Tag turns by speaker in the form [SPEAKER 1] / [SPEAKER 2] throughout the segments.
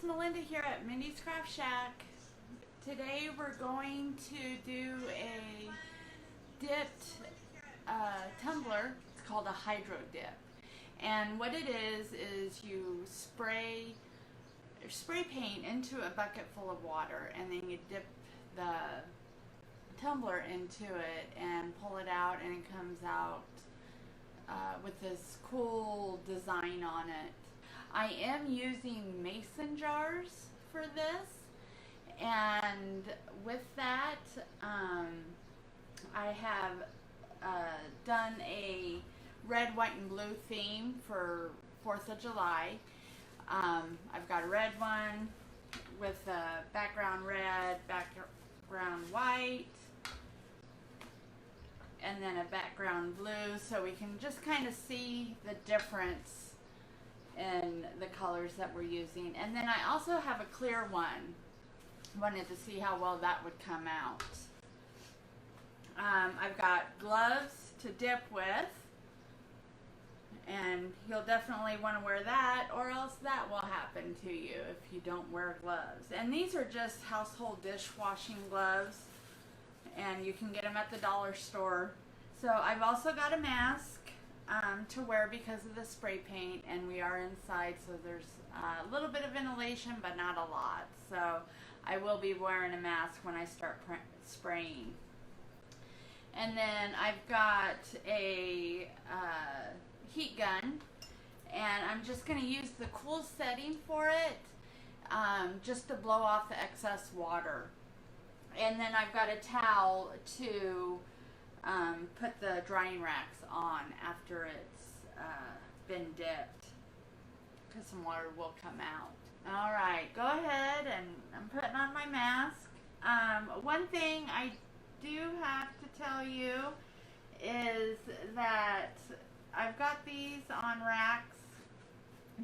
[SPEAKER 1] Melinda here at Mindy's Craft Shack. Today we're going to do a dipped tumbler. It's called a hydro dip. And what it is you spray paint into a bucket full of water, and then you dip the tumbler into it and pull it out, and it comes out with this cool design on it. I am using mason jars for this, and with that I have done a red, white, and blue theme for 4th of July. I've got a red one with a background red, background white, and then a background blue, so we can just kind of see the difference in the colors that we're using. And then I also have a clear one. Wanted to see how well that would come out. I've got gloves to dip with, and you'll definitely want to wear that, or else that will happen to you if you don't wear gloves. And these are just household dishwashing gloves, and you can get them at the dollar store. So I've also got a mask to wear because of the spray paint, and we are inside, so there's a little bit of ventilation, but not a lot. So I will be wearing a mask when I start spraying. And then I've got a heat gun, and I'm just going to use the cool setting for it, just to blow off the excess water. And then I've got a towel to put the drying racks on after it's been dipped, because some water will come out. Alright, go ahead, and I'm putting on my mask. One thing I do have to tell you is that I've got these on racks,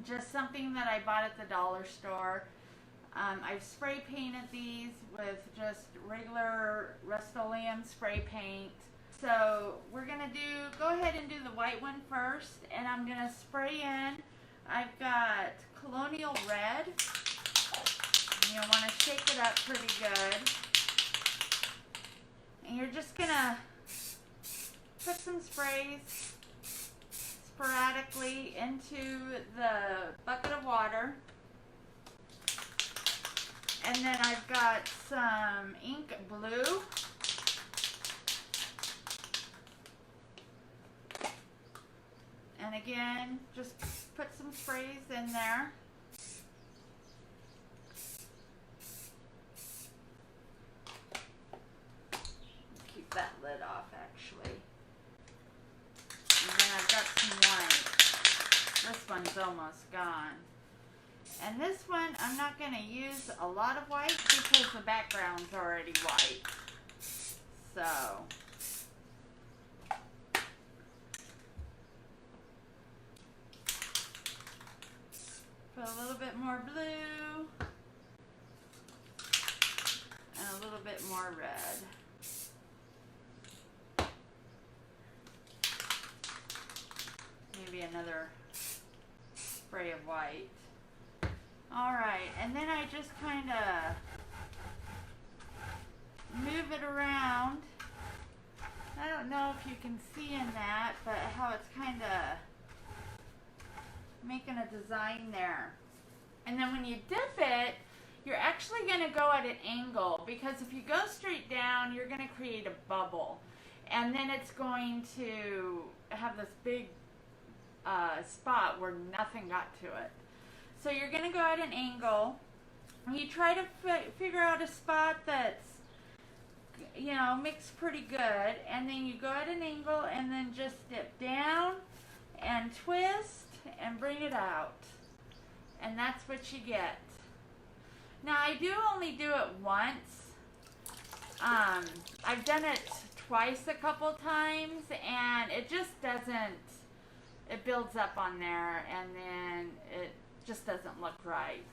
[SPEAKER 1] just something that I bought at the dollar store. I've spray painted these with just regular Rust-Oleum spray paint. So we're going to go ahead and do the white one first, and I'm going to spray in. I've got Colonial Red. You'll want to shake it up pretty good. And you're just going to put some sprays sporadically into the bucket of water. And then I've got some ink blue. And again, just put some sprays in there. Keep that lid off, actually. And then I've got some white. This one's almost gone. And this one, I'm not going to use a lot of white because the background's already white. So put a little bit more blue and a little bit more red. Maybe another spray of white. Alright, and then I just kind of move it around. I don't know if you can see in that, but how it's kind of making a design there. And then when you dip it, you're actually going to go at an angle, because if you go straight down, you're going to create a bubble. And then it's going to have this big spot where nothing got to it. So you're going to go at an angle. You try to figure out a spot that's, mixed pretty good. And then you go at an angle and then just dip down and twist and bring it out. And that's what you get. Now I do only do it once. I've done it twice a couple times, and it just doesn't, it builds up on there, and then it just doesn't look right.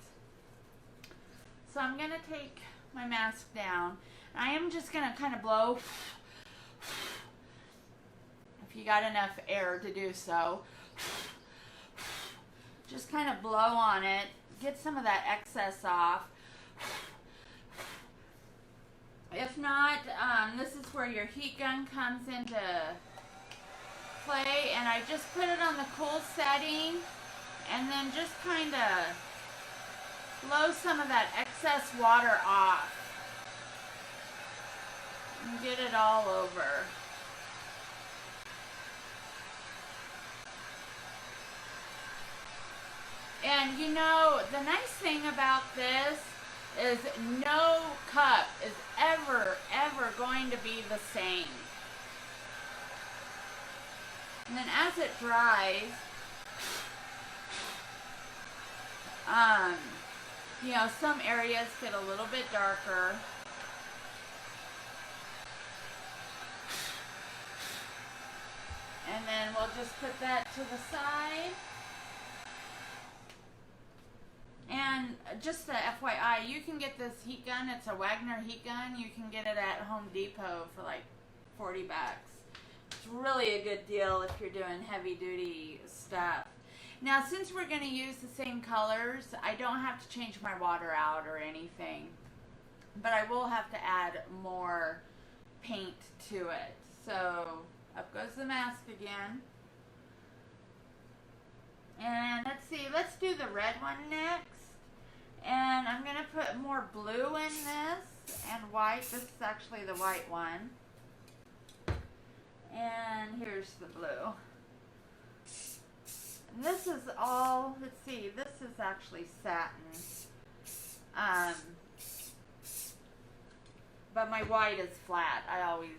[SPEAKER 1] So I'm going to take my mask down. I am just going to kind of blow, if you got enough air to do so. Just kind of blow on it get some of that excess off. If not, this is where your heat gun comes into play, and I just put it on the cool setting and then just kind of blow some of that excess water off and get it all over. And you know, the nice thing about this is no cup is ever going to be the same. And then as it dries, you know, some areas get a little bit darker. And then we'll just put that to the side. And just a FYI, you can get this heat gun. It's a Wagner heat gun. You can get it at Home Depot for like 40 bucks. It's really a good deal if you're doing heavy duty stuff. Now, since we're going to use the same colors, I don't have to change my water out or anything. But I will have to add more paint to it. So, up goes the mask again. And let's see, let's do the red one next. And I'm going to put more blue in this and white. This is actually the white one. And here's the blue. And this is all, let's see, this is actually satin. But my white is flat. I always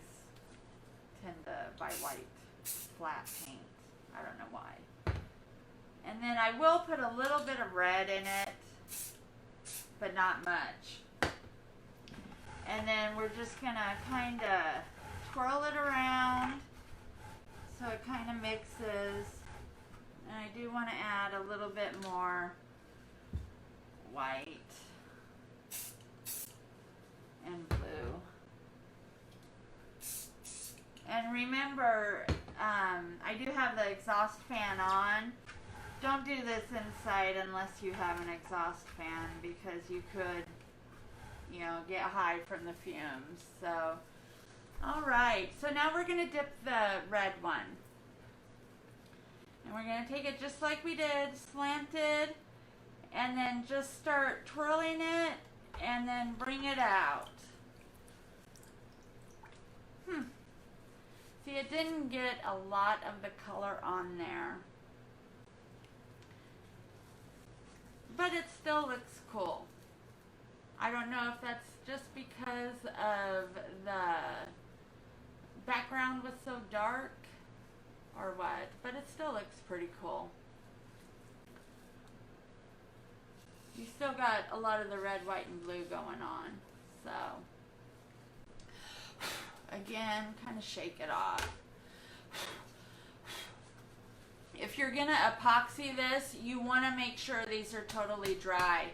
[SPEAKER 1] tend to buy white flat paint. I don't know why. And then I will put a little bit of red in it, but not much. And then we're just going to kind of twirl it around so it kind of mixes. And I do want to add a little bit more white and blue. And remember, I do have the exhaust fan on. Don't do this inside unless you have an exhaust fan, because you could, you know, get high from the fumes. So, alright. So now we're going to dip the red one. And we're going to take it just like we did, slanted, and then just start twirling it, and then bring it out. See, it didn't get a lot of the color on there. But it still looks cool. I don't know if that's just because of the background was so dark or what, but it still looks pretty cool. You still got a lot of the red, white, and blue going on. So, again, kind of shake it off. If you're going to epoxy this, you want to make sure these are totally dry.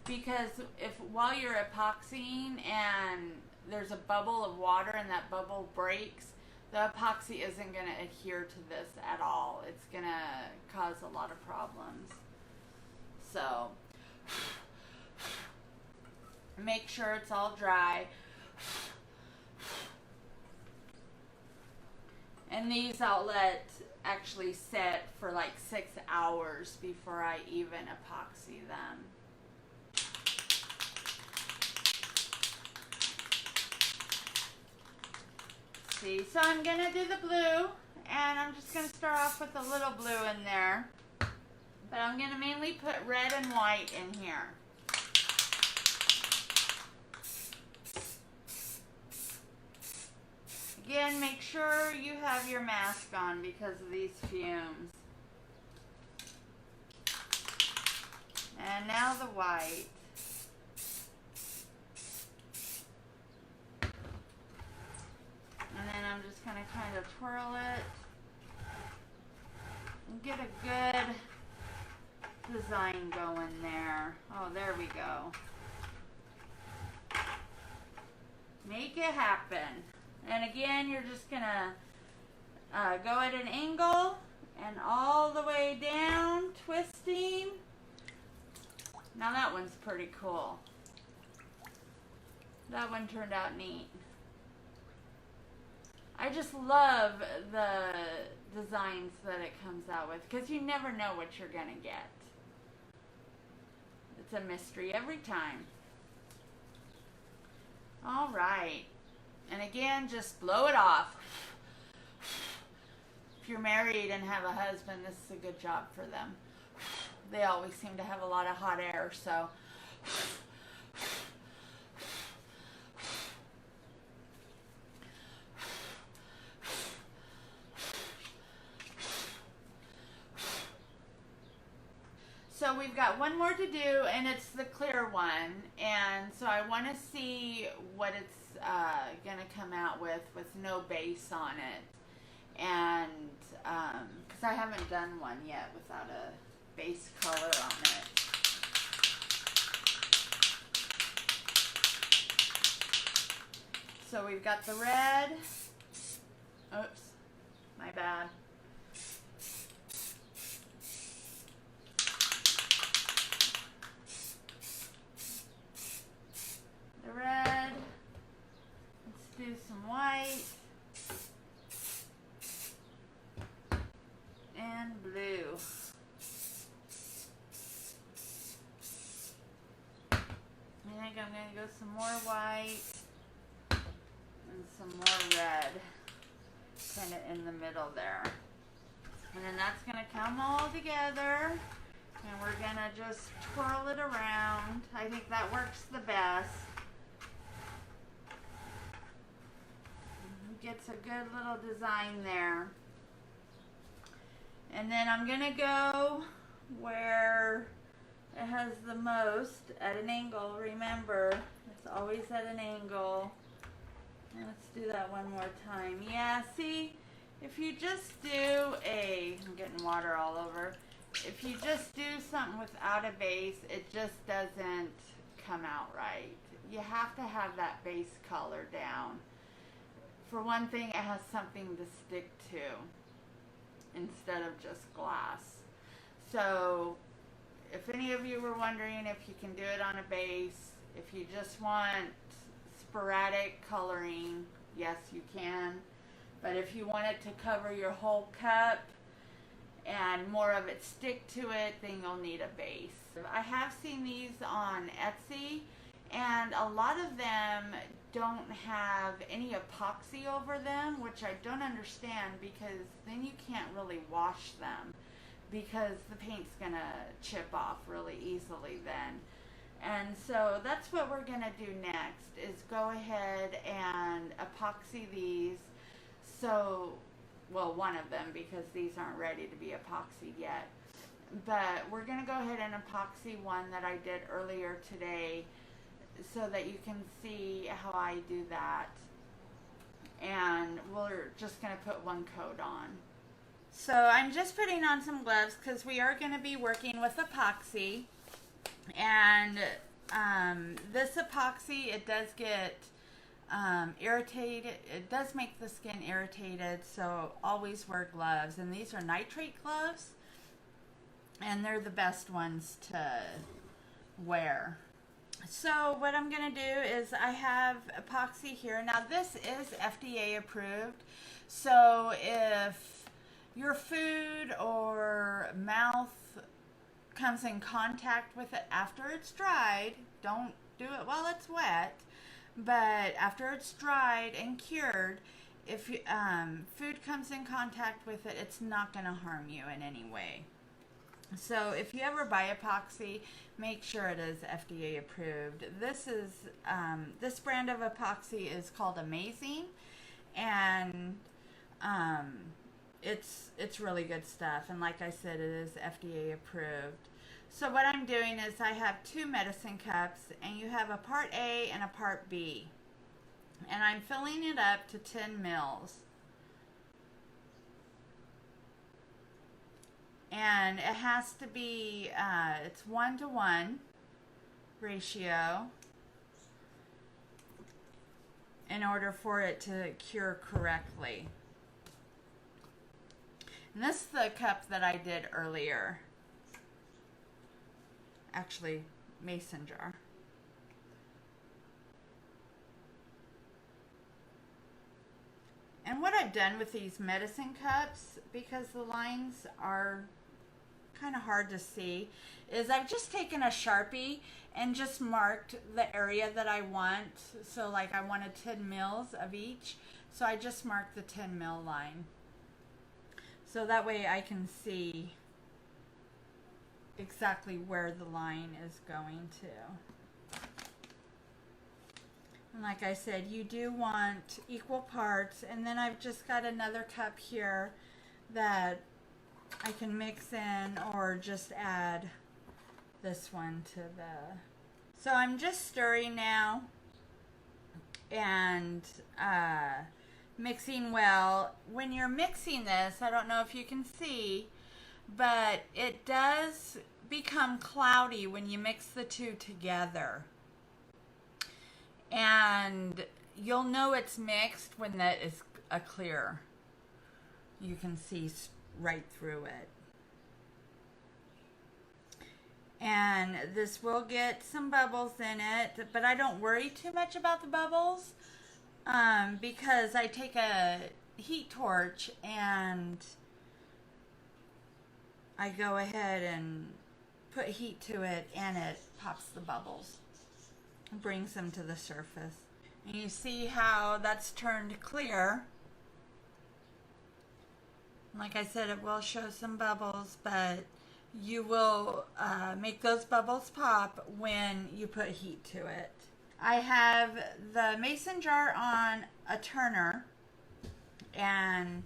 [SPEAKER 1] Because if while you're epoxying and there's a bubble of water and that bubble breaks, the epoxy isn't going to adhere to this at all. It's going to cause a lot of problems. So, make sure it's all dry. And these I'll let actually set for like 6 hours before I even epoxy them. See, so I'm going to do the blue, and I'm just going to start off with a little blue in there. But I'm going to mainly put red and white in here. Again, make sure you have your mask on because of these fumes. And now the white. And then I'm just going to kind of twirl it and get a good design going there. Oh, there we go. Make it happen. And again, you're just going to go at an angle and all the way down, twisting. Now that one's pretty cool. That one turned out neat. I just love the designs that it comes out with because you never know what you're going to get. It's a mystery every time. All right. And again, just blow it off. If you're married and have a husband, this is a good job for them. They always seem to have a lot of hot air, so... So we've got one more to do, and it's the clear one. And so I want to see what it's going to come out with no base on it. And because I haven't done one yet without a base color on it. So we've got the red. Oops, my bad. The red. Let's do some white. And blue. I think I'm going to go some more white and some more red, kind of in the middle there. And then that's going to come all together, and we're going to just twirl it around. I think that works the best. Gets a good little design there. And then I'm going to go where it has the most at an angle. Remember, it's always at an angle. And let's do that one more time. Yeah, see, if you just do I'm getting water all over. If you just do something without a base, it just doesn't come out right. You have to have that base color down. For one thing, it has something to stick to instead of just glass. So if any of you were wondering if you can do it on a base, if you just want sporadic coloring, yes you can. But if you want it to cover your whole cup and more of it stick to it, then you'll need a base. I have seen these on Etsy, and a lot of them don't have any epoxy over them, which I don't understand, because then you can't really wash them because the paint's gonna chip off really easily then. And so that's what we're gonna do next, is go ahead and epoxy these. So, well, one of them, because these aren't ready to be epoxied yet. But we're gonna go ahead and epoxy one that I did earlier today, so that you can see how I do that. And we're just going to put one coat on. So I'm just putting on some gloves because we are going to be working with epoxy. And this epoxy, it does get irritated. It does make the skin irritated, so always wear gloves. And these are nitrate gloves, and they're the best ones to wear. So what I'm going to do is I have epoxy here. Now this is FDA approved. So if your food or mouth comes in contact with it after it's dried, don't do it while it's wet, but after it's dried and cured, if you, food comes in contact with it, it's not going to harm you in any way. So if you ever buy epoxy, make sure it is FDA approved. This is this brand of epoxy is called Amazing, and it's really good stuff. And like I said, it is FDA approved. So what I'm doing is I have 2 medicine cups, and you have a part A and a part B, and I'm filling it up to 10 mils. And it has to be, it's 1-to-1 ratio in order for it to cure correctly. And this is the cup that I did earlier. Actually, mason jar. And what I've done with these medicine cups, because the lines are kind of hard to see, is I've just taken a Sharpie and just marked the area that I want. So like I wanted 10 mils of each. So I just marked the 10 mil line. So that way I can see exactly where the line is going to. And like I said, you do want equal parts. And then I've just got another cup here that I can mix in or just add this one to the... So I'm just stirring now and mixing well. When you're mixing this, I don't know if you can see, but it does become cloudy when you mix the two together. And you'll know it's mixed when that is a clear. You can see right through it. And this will get some bubbles in it, but I don't worry too much about the bubbles because I take a heat torch and I go ahead and put heat to it and it pops the bubbles, brings them to the surface. And you see how that's turned clear. Like I said, it will show some bubbles, but you will make those bubbles pop when you put heat to it. I have the mason jar on a turner, and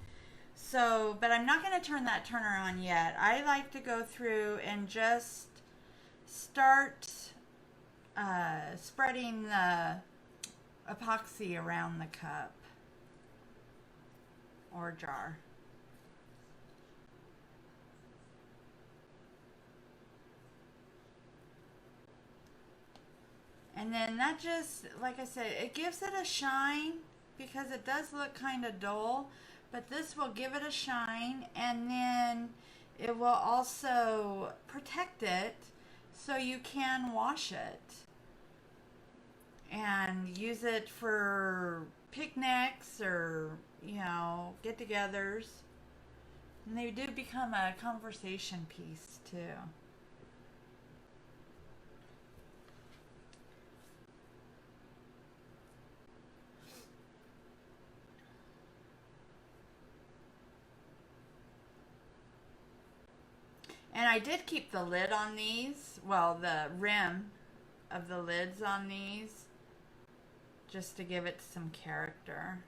[SPEAKER 1] so, but I'm not going to turn that turner on yet. I like to go through and just start spreading the epoxy around the cup or jar. And then that just, like I said, it gives it a shine because it does look kind of dull, but this will give it a shine, and then it will also protect it so you can wash it and use it for picnics or, you know, get-togethers. And they do become a conversation piece too. And I did keep the lid on these, well, the rim of the lids on these, just to give it some character.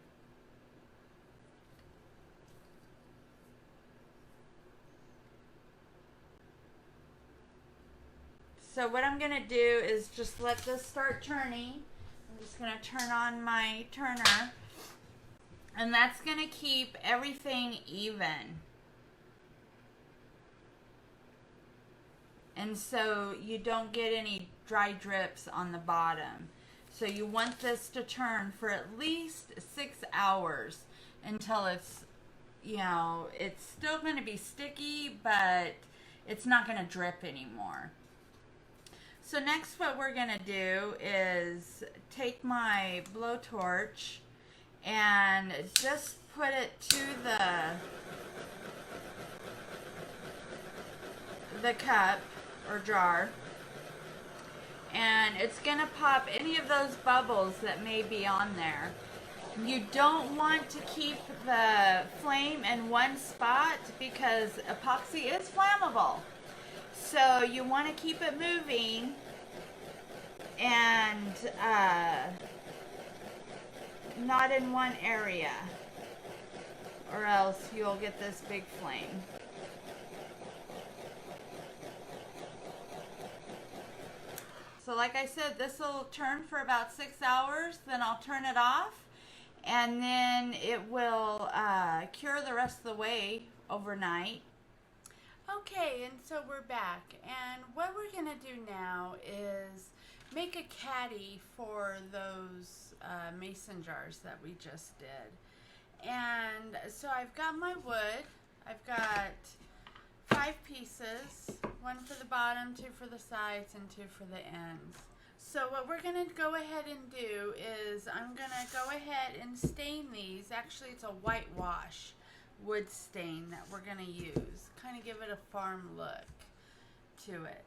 [SPEAKER 1] So what I'm going to do is just let this start turning. I'm just going to turn on my turner, and that's going to keep everything even. And so you don't get any dry drips on the bottom. So you want this to turn for at least 6 hours until it's, you know, it's still going to be sticky, but it's not going to drip anymore. So next what we're going to do is take my blowtorch and just put it to the cup or jar, and it's going to pop any of those bubbles that may be on there. You don't want to keep the flame in one spot because epoxy is flammable. So you want to keep it moving and not in one area, or else you'll get this big flame. So like I said, this will turn for about 6 hours, then I'll turn it off, and then it will cure the rest of the way overnight. Okay, and so we're back, and what we're going to do now is make a caddy for those mason jars that we just did. And so I've got my wood, I've got 5 pieces, 1 for the bottom, 2 for the sides, and 2 for the ends. So what we're going to go ahead and do is I'm going to go ahead and stain these. Actually, it's a whitewash wood stain that we're going to use. Kind of give it a farm look to it.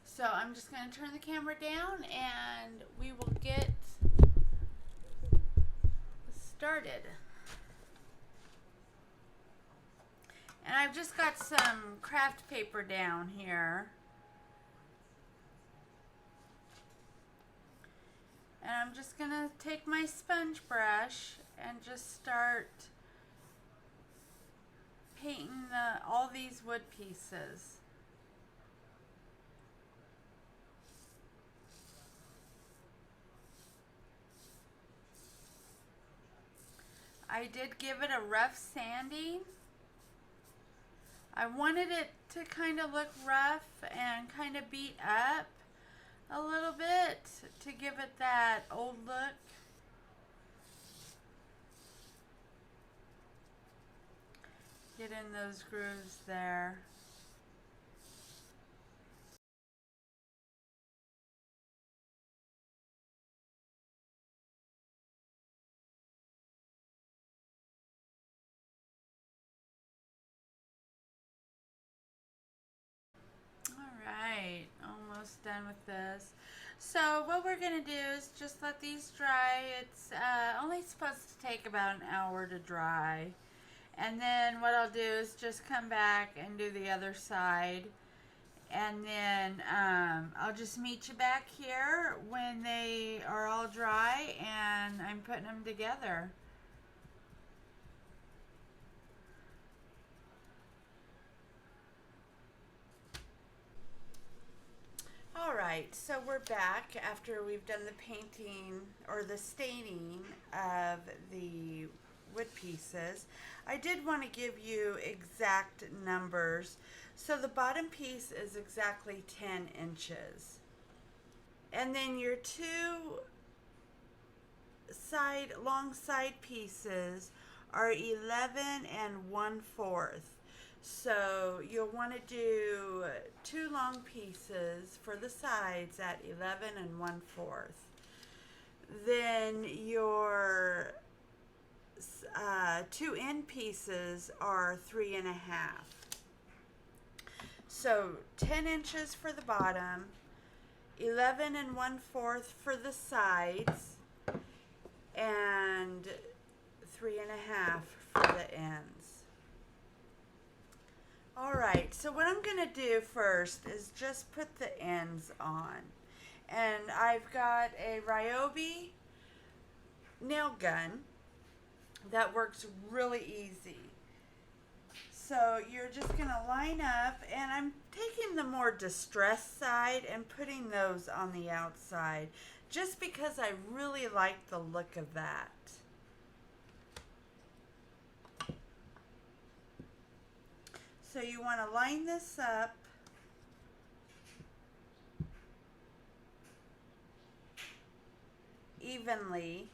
[SPEAKER 1] So I'm just going to turn the camera down and we will get started. And I've just got some craft paper down here. And I'm just going to take my sponge brush and just start painting all these wood pieces. I did give it a rough sanding. I wanted it to kind of look rough and kind of beat up a little bit to give it that old look. Get in those grooves there. Alright, almost done with this. So what we're going to do is just let these dry. It's only supposed to take about an hour to dry. And then what I'll do is just come back and do the other side. And then I'll just meet you back here when they are all dry and I'm putting them together. Alright, so we're back after we've done the painting or the staining of the wood pieces. I did want to give you exact numbers. So the bottom piece is exactly 10 inches. And then your 2 long side pieces are 11 and 1/4. So you'll want to do 2 long pieces for the sides at 11 and 1/4. Then your 2 end pieces are 3 1/2. So 10 inches for the bottom, 11 and 1/4 for the sides, and 3 1/2 for the ends. Alright, so what I'm going to do first is just put the ends on. And I've got a Ryobi nail gun that works really easy. So you're just going to line up, and I'm taking the more distressed side and putting those on the outside just because I really like the look of that. So you want to line this up evenly.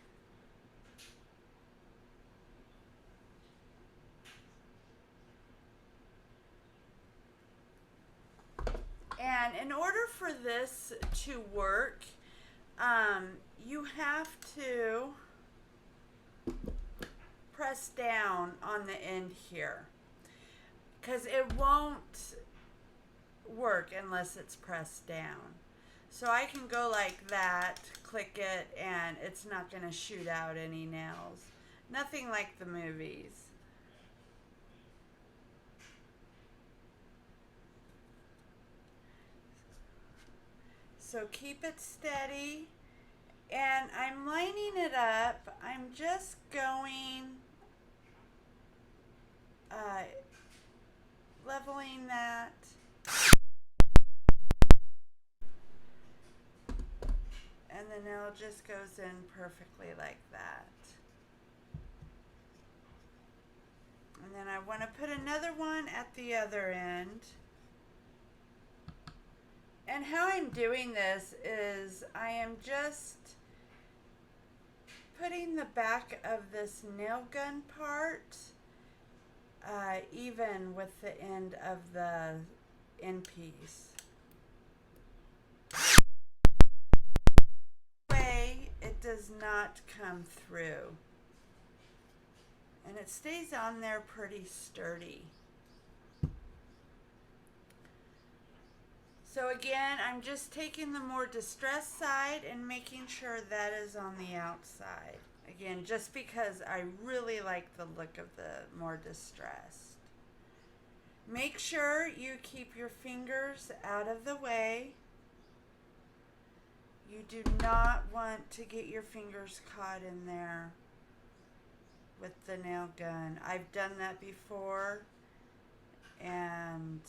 [SPEAKER 1] And in order for this to work, you have to press down on the end here, because it won't work unless it's pressed down. So I can go like that, click it, and it's not going to shoot out any nails. Nothing like the movies. So keep it steady. And I'm lining it up. I'm just going, leveling that. And the nail just goes in perfectly like that. And then I want to put another one at the other end. And how I'm doing this is I am just putting the back of this nail gun part even with the end of the end piece. Way it does not come through. And it stays on there pretty sturdy. So again, I'm just taking the more distressed side and making sure that is on the outside. Again, just because I really like the look of the more distressed. Make sure you keep your fingers out of the way. You do not want to get your fingers caught in there with the nail gun. I've done that before and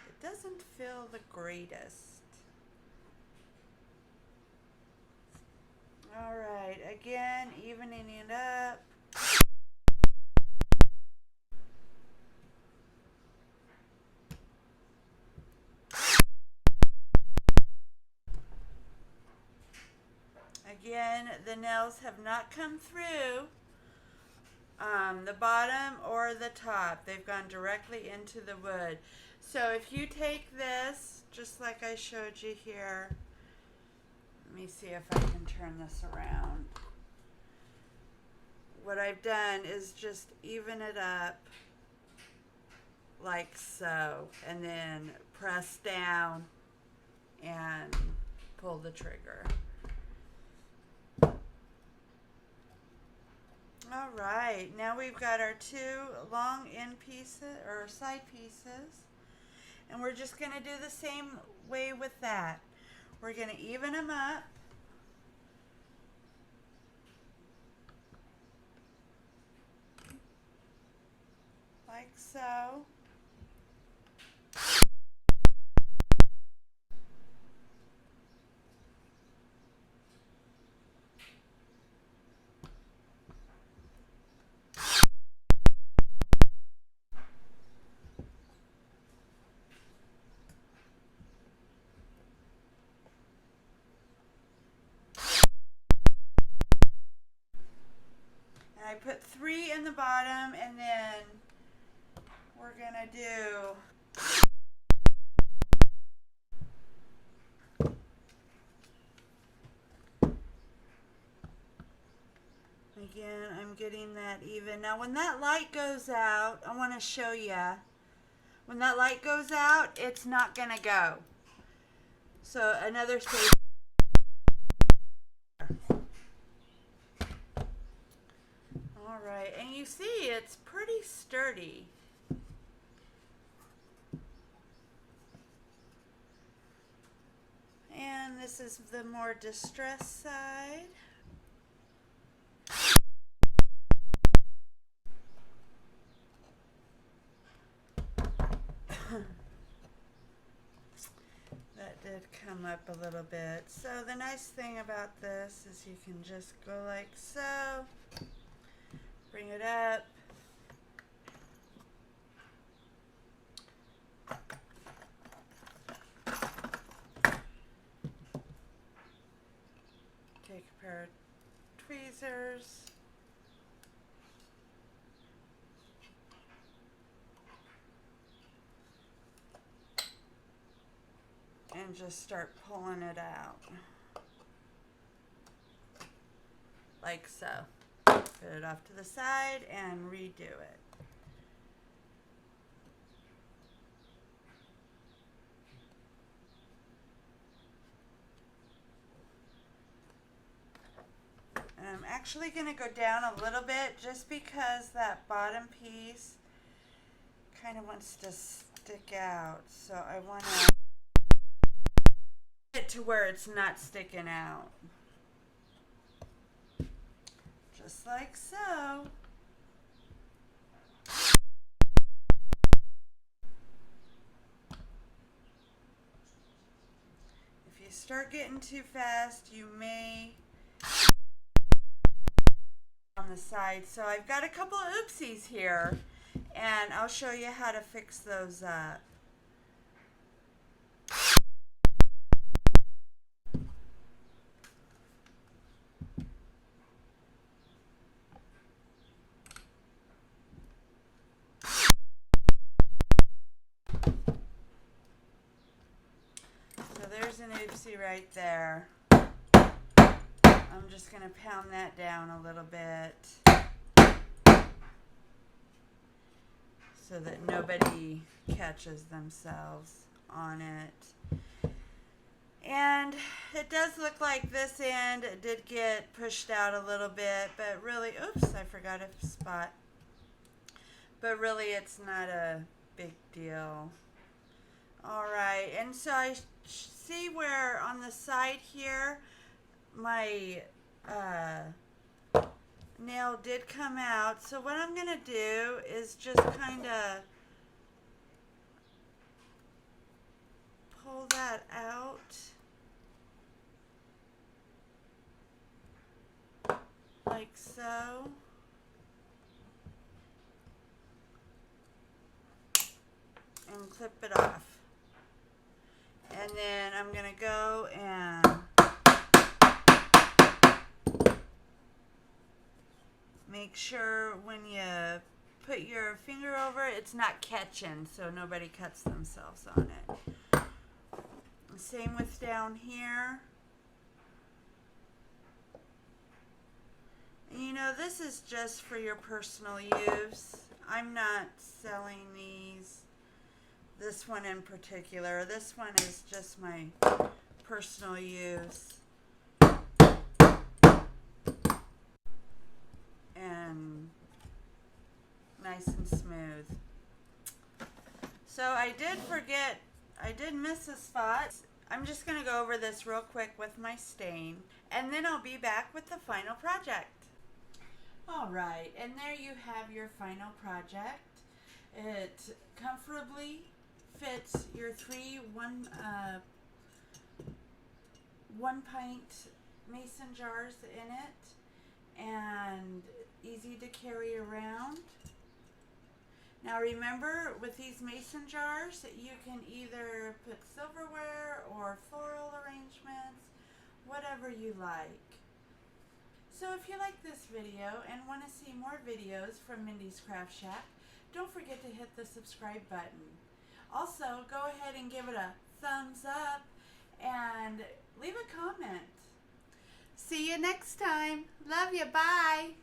[SPEAKER 1] it doesn't feel the greatest. Alright, again, evening it up. Again, the nails have not come through the bottom or the top. They've gone directly into the wood. So if you take this, just like I showed you here, let me see if I can turn this around. What I've done is just even it up like so, and then press down and pull the trigger. All right, now we've got our two long end pieces or side pieces, and we're just going to do the same way with that. We're going to even them up. Like so. I put 3 in the bottom, and then we're gonna do again, I'm getting that even. Now when that light goes out, I want to show you. When that light goes out, it's not gonna go. So another space. Alright, and you see it's pretty sturdy. And this is the more distressed side. That did come up a little bit. So the nice thing about this is you can just go like so. Bring it up. Take a pair of tweezers. And just start pulling it out. Like so. Put it off to the side and redo it. And I'm actually going to go down a little bit just because that bottom piece kind of wants to stick out. So I want to get it to where it's not sticking out. Just like so. If you start getting too fast, you may on the side. So I've got a couple of oopsies here, and I'll show you how to fix those up.
[SPEAKER 2] shapesy right there. I'm just going to pound that down a little bit so that nobody catches themselves on it. And it does look like this end did get pushed out a little bit, but really, oops, I forgot a spot. But really, it's not a big deal. Alright, and so I see where on the side here, my nail did come out. So what I'm going to do is just kind of pull that out. Like so. And clip it off. And then I'm going to go and make sure when you put your finger over it, it's not catching so nobody cuts themselves on it. Same with down here. You know, this is just for your personal use. I'm not selling these. This one in particular. This one is just my personal use. And nice and smooth. So I did miss a spot. I'm just going to go over this real quick with my stain. And then I'll be back with the final project. Alright, and there you have your final project. It comfortably fits your 3 one-pint mason jars in it, and easy to carry around. Now remember, with these mason jars, you can either put silverware or floral arrangements, whatever you like. So if you like this video and want to see more videos from Mindy's Craft Shack, don't forget to hit the subscribe button. Also, go ahead and give it a thumbs up and leave a comment. See you next time. Love you. Bye.